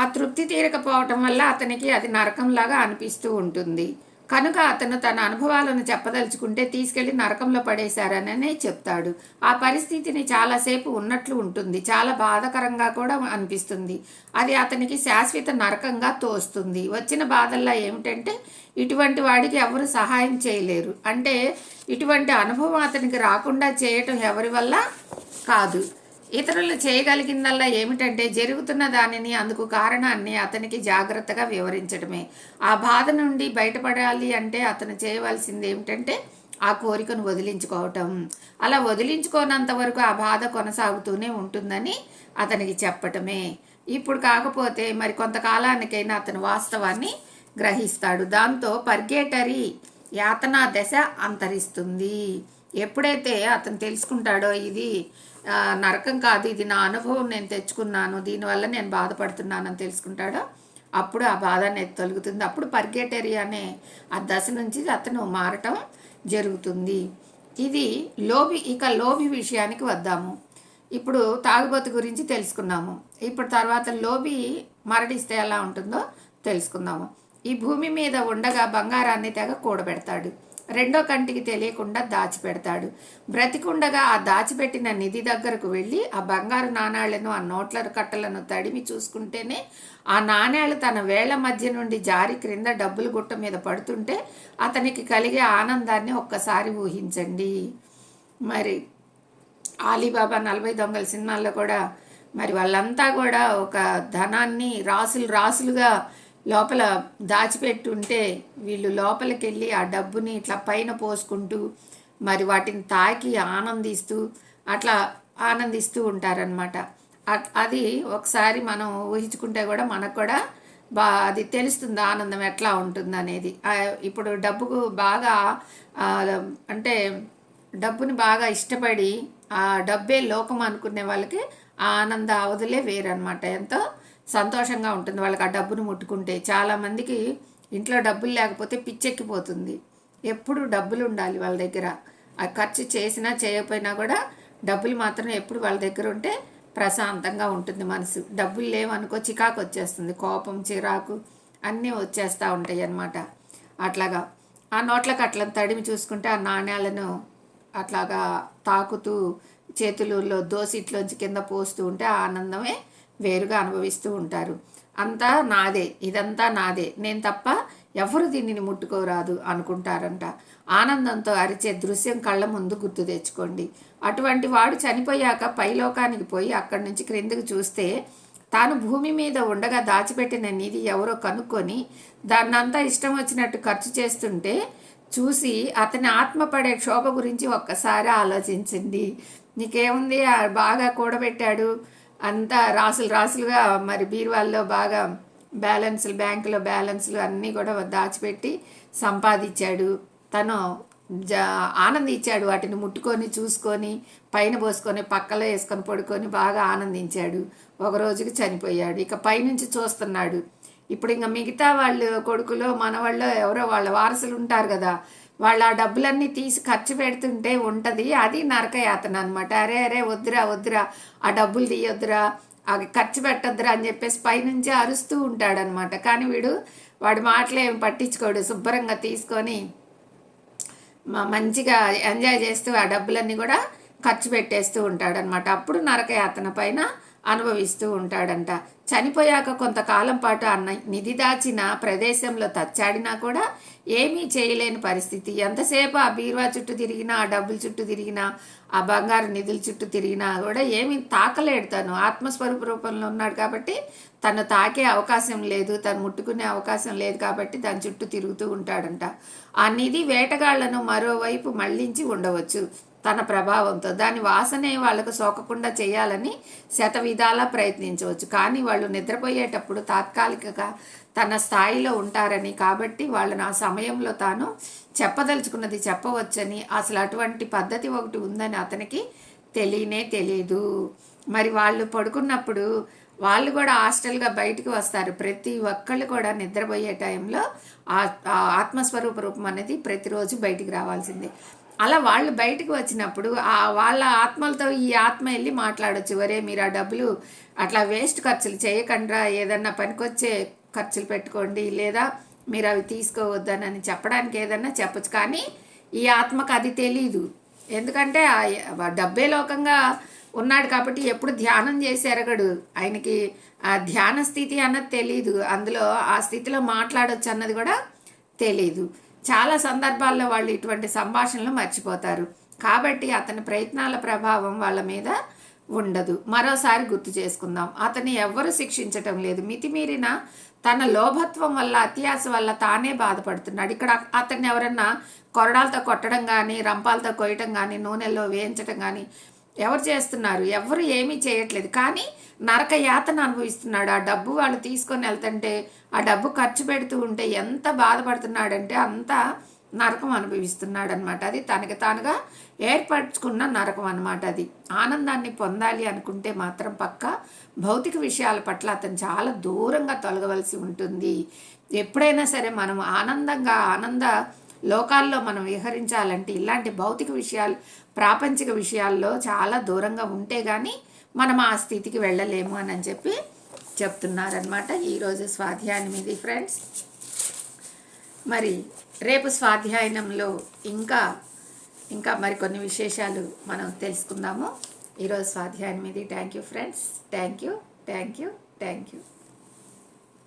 ఆ తృప్తి తీరకపోవటం వల్ల అతనికి అది నరకంలాగా అనిపిస్తూ ఉంటుంది. కనుక అతను తన అనుభవాలను చెప్పదలుచుకుంటే తీసుకెళ్లి నరకంలో పడేశారననే చెప్తాడు. ఆ పరిస్థితిని చాలాసేపు ఉన్నట్లు ఉంటుంది. చాలా బాధాకరంగా కూడా అనిపిస్తుంది. అది అతనికి శాశ్వత నరకంగా తోస్తుంది. వచ్చిన బాధల్లా ఏమిటంటే ఇటువంటి వాడికి ఎవరు సహాయం చేయలేరు. అంటే ఇటువంటి అనుభవం అతనికి రాకుండా చేయటం ఎవరి వల్ల కాదు. ఇతరులు చేయగలిగిందల్లా ఏమిటంటే జరుగుతున్న దానిని, అందుకు కారణాన్ని అతనికి జాగ్రత్తగా వివరించడమే. ఆ బాధ నుండి బయటపడాలి అంటే అతను చేయవలసింది ఏమిటంటే ఆ కోరికను వదిలించుకోవటం. అలా వదిలించుకోనంత వరకు ఆ బాధ కొనసాగుతూనే ఉంటుందని అతనికి చెప్పటమే. ఇప్పుడు కాకపోతే మరి కొంతకాలానికైనా అతను వాస్తవాన్ని గ్రహిస్తాడు. దాంతో పర్గేటరీ యాతనా దశ అంతరిస్తుంది. ఎప్పుడైతే అతను తెలుసుకుంటాడో ఇది నరకం కాదు, ఇది నా అనుభవం, నేను తెచ్చుకున్నాను, దీనివల్ల నేను బాధపడుతున్నానని తెలుసుకుంటాడో అప్పుడు ఆ బాధ అనేది తొలుగుతుంది. అప్పుడు పర్గేటరీ అనే ఆ దశ నుంచి అతను మారటం జరుగుతుంది. ఇది లోభి. ఇక లోభి విషయానికి వద్దాము. ఇప్పుడు తాగుబోతు గురించి తెలుసుకున్నాము. ఇప్పుడు తర్వాత లోభి మరణిస్తే ఎలా ఉంటుందో తెలుసుకుందాము. ఈ భూమి మీద ఉండగా బంగారాన్ని తెగ కూడబెడతాడు. రెండో కంటికి తెలియకుండా దాచిపెడతాడు. బ్రతికుండగా ఆ దాచిపెట్టిన నిధి దగ్గరకు వెళ్ళి ఆ బంగారు నాణాలను, ఆ నోట్ల కట్టలను తడిమి చూసుకుంటేనే ఆ నాణ్యాలు తన వేళ్ల మధ్య నుండి జారి క్రింద డబ్బులు గుట్ట మీద పడుతుంటే అతనికి కలిగే ఆనందాన్ని ఒక్కసారి ఊహించండి. మరి అలీబాబా 40 దొంగల సినిమాల్లో కూడా మరి వాళ్ళంతా కూడా ఒక ధనాన్ని రాసులు రాసులుగా లోపల దాచిపెట్టుంటే వీళ్ళు లోపలికి వెళ్ళి ఆ డబ్బుని ఇట్లా పైన పోసుకుంటూ మరి వాటిని తాకి ఆనందిస్తూ ఉంటారనమాట. అది ఒకసారి మనం ఊహించుకుంటే కూడా మనకు కూడా అది తెలుస్తుంది ఆనందం ఎట్లా ఉంటుంది అనేది. ఇప్పుడు డబ్బుకు బాగా అంటే డబ్బుని బాగా ఇష్టపడి ఆ డబ్బే లోకం అనుకునే వాళ్ళకి ఆ ఆనంద అవధులే వేరనమాట. ఎంతో సంతోషంగా ఉంటుంది వాళ్ళకి ఆ డబ్బును ముట్టుకుంటే. చాలామందికి ఇంట్లో డబ్బులు లేకపోతే పిచ్చెక్కిపోతుంది. ఎప్పుడు డబ్బులు ఉండాలి వాళ్ళ దగ్గర. ఆ ఖర్చు చేసినా చేయకపోయినా కూడా డబ్బులు మాత్రం ఎప్పుడు వాళ్ళ దగ్గర ఉంటే ప్రశాంతంగా ఉంటుంది మనసు. డబ్బులు లేవనుకో చికాకు వచ్చేస్తుంది, కోపం, చిరాకు అన్నీ వచ్చేస్తూ ఉంటాయి అన్నమాట. అట్లాగా ఆ నోట్లకు అట్లా తడిమి చూసుకుంటే ఆ నాణ్యాలను అట్లాగా తాకుతూ చేతులలో దోసిట్లోంచి కింద పోస్తూ ఉంటే ఆ ఆనందమే వేరుగా అనుభవిస్తూ ఉంటారు. అంతా నాదే, ఇదంతా నాదే, నేను తప్ప ఎవరు దీనిని ముట్టుకోరాదు అనుకుంటారంట. ఆనందంతో అరిచే దృశ్యం కళ్ళ ముందు గుర్తు తెచ్చుకోండి. అటువంటి వాడు చనిపోయాక పైలోకానికి పోయి అక్కడి నుంచి క్రిందికి చూస్తే తాను భూమి మీద ఉండగా దాచిపెట్టిన నిధి ఎవరో కనుక్కొని దాన్నంతా ఇష్టం వచ్చినట్టు ఖర్చు చేస్తుంటే చూసి అతని ఆత్మ పడే క్షోభ గురించి ఒక్కసారి ఆలోచించండి. నీకేముంది, బాగా కూడబెట్టాడు, అంతా రాసులు రాసులుగా మరి బీరువాల్లో బాగా బ్యాలెన్సులు, బ్యాంకులో బ్యాలెన్సులు అన్నీ కూడా దాచిపెట్టి సంపాదించాడు. తను ఆనందించాడు. వాటిని ముట్టుకొని చూసుకొని పైన పోసుకొని పక్కలో వేసుకొని పడుకొని బాగా ఆనందించాడు. ఒక రోజుకి చనిపోయాడు. ఇక పైనుంచి చూస్తున్నాడు. ఇప్పుడు ఇంకా మిగతా వాళ్ళు కొడుకులో మనవాళ్ళు ఎవరో వాళ్ళ వారసులు ఉంటారు కదా, వాళ్ళు ఆ డబ్బులన్నీ తీసి ఖర్చు పెడుతుంటే ఉంటుంది. అది నరకయాతన అనమాట. అరే వద్దురా వద్దురా, ఆ డబ్బులు తీయొద్దురా, అవి ఖర్చు పెట్టొద్దురా అని చెప్పేసి పైనుంచి అరుస్తూ ఉంటాడనమాట. కానీ వాడి మాటలు ఏమి పట్టించుకోడు. శుభ్రంగా తీసుకొని మంచిగా ఎంజాయ్ చేస్తూ ఆ డబ్బులన్నీ కూడా ఖర్చు పెట్టేస్తూ ఉంటాడనమాట. అప్పుడు నరకయాతన పైన అనుభవిస్తూ ఉంటాడంట. చనిపోయాక కొంతకాలం పాటు అన్న నిధి దాచిన ప్రదేశంలో తచ్చాడినా కూడా ఏమీ చేయలేని పరిస్థితి. ఎంతసేపు ఆ బీరువా చుట్టూ తిరిగినా, ఆ డబ్బుల చుట్టూ తిరిగినా, ఆ బంగారు నిధుల చుట్టూ తిరిగినా కూడా ఏమీ తాకలేడు. తను ఆత్మస్వరూప రూపంలో ఉన్నాడు కాబట్టి తను తాకే అవకాశం లేదు, తను ముట్టుకునే అవకాశం లేదు కాబట్టి దాని చుట్టూ తిరుగుతూ ఉంటాడంట. ఆ నిధి వేటగాళ్లను మరోవైపు మళ్లించి ఉండవచ్చు తన ప్రభావంతో. దాని వాసనే వాళ్ళకు సోకకుండా చేయాలని శతవిధాలా ప్రయత్నించవచ్చు. కానీ వాళ్ళు నిద్రపోయేటప్పుడు తాత్కాలికగా తన స్థాయిలో ఉంటారని, కాబట్టి వాళ్ళని ఆ సమయంలో తాను చెప్పదలుచుకున్నది చెప్పవచ్చని, అసలు అటువంటి పద్ధతి ఒకటి ఉందని అతనికి తెలియదు. మరి వాళ్ళు పడుకున్నప్పుడు వాళ్ళు కూడా హాస్టల్గా బయటికి వస్తారు. ప్రతి ఒక్కళ్ళు కూడా నిద్రపోయే టైంలో ఆ ఆత్మస్వరూప రూపం అనేది ప్రతిరోజు బయటికి రావాల్సిందే. అలా వాళ్ళు బయటకు వచ్చినప్పుడు వాళ్ళ ఆత్మలతో ఈ ఆత్మ వెళ్ళి మాట్లాడొచ్చు. ఒరే మీరు ఆ డబ్బులు అట్లా వేస్ట్ ఖర్చులు చేయకుండా ఏదన్నా పనికొచ్చే ఖర్చులు పెట్టుకోండి, లేదా మీరు అవి తీసుకోవద్దనని చెప్పడానికి ఏదన్నా చెప్పచ్చు. కానీ ఈ ఆత్మకు అది తెలీదు. ఎందుకంటే డబ్బే లోకంగా ఉన్నాడు కాబట్టి ఎప్పుడు ధ్యానం చేసి ఎరగడు. ఆయనకి ఆ ధ్యాన స్థితి అన్నది తెలీదు. అందులో ఆ స్థితిలో మాట్లాడొచ్చు అన్నది కూడా తెలీదు. చాలా సందర్భాల్లో వాళ్ళు ఇటువంటి సంభాషణలు మర్చిపోతారు. కాబట్టి అతని ప్రయత్నాల ప్రభావం వాళ్ళ మీద ఉండదు. మరోసారి గుర్తు చేసుకుందాం, అతన్ని ఎవ్వరూ శిక్షించటం లేదు. మితిమీరిన తన లోభత్వం వల్ల, అత్యాశ వల్ల తానే బాధపడుతున్నాడు. ఇక్కడ అతన్ని ఎవరన్నా కొరడాలతో కొట్టడం కానీ, రంపాలతో కొయ్యటం కానీ, నూనెలో వేయించటం కానీ ఎవరు చేస్తున్నారు? ఎవరు ఏమీ చేయట్లేదు. కానీ నరక యాతన అనుభవిస్తున్నాడు. ఆ డబ్బు వాళ్ళు తీసుకొని వెళ్తుంటే, ఆ డబ్బు ఖర్చు పెడుతూ ఉంటే ఎంత బాధపడుతున్నాడంటే అంత నరకం అనుభవిస్తున్నాడు అనమాట. అది తనకి తానుగా ఏర్పరచుకున్న నరకం అనమాట. అది ఆనందాన్ని పొందాలి అనుకుంటే మాత్రం పక్క భౌతిక విషయాల పట్ల అతను చాలా దూరంగా తొలగవలసి ఉంటుంది. ఎప్పుడైనా సరే మనం ఆనంద లోకాల్లో మనం విహరించాలంటే ఇలాంటి భౌతిక విషయాలు, ప్రాపంచిక విషయాల్లో చాలా దూరంగా ఉంటే కానీ మనం ఆ స్థితికి వెళ్ళలేము అని చెప్పి చెప్తున్నారనమాట. ఈరోజు స్వాధ్యాయం ఇది ఫ్రెండ్స్. మరి రేపు స్వాధ్యాయనంలో ఇంకా మరికొన్ని విశేషాలు మనం తెలుసుకుందాము. ఈరోజు స్వాధ్యాయం ఇది. Thank you friends. Thank you.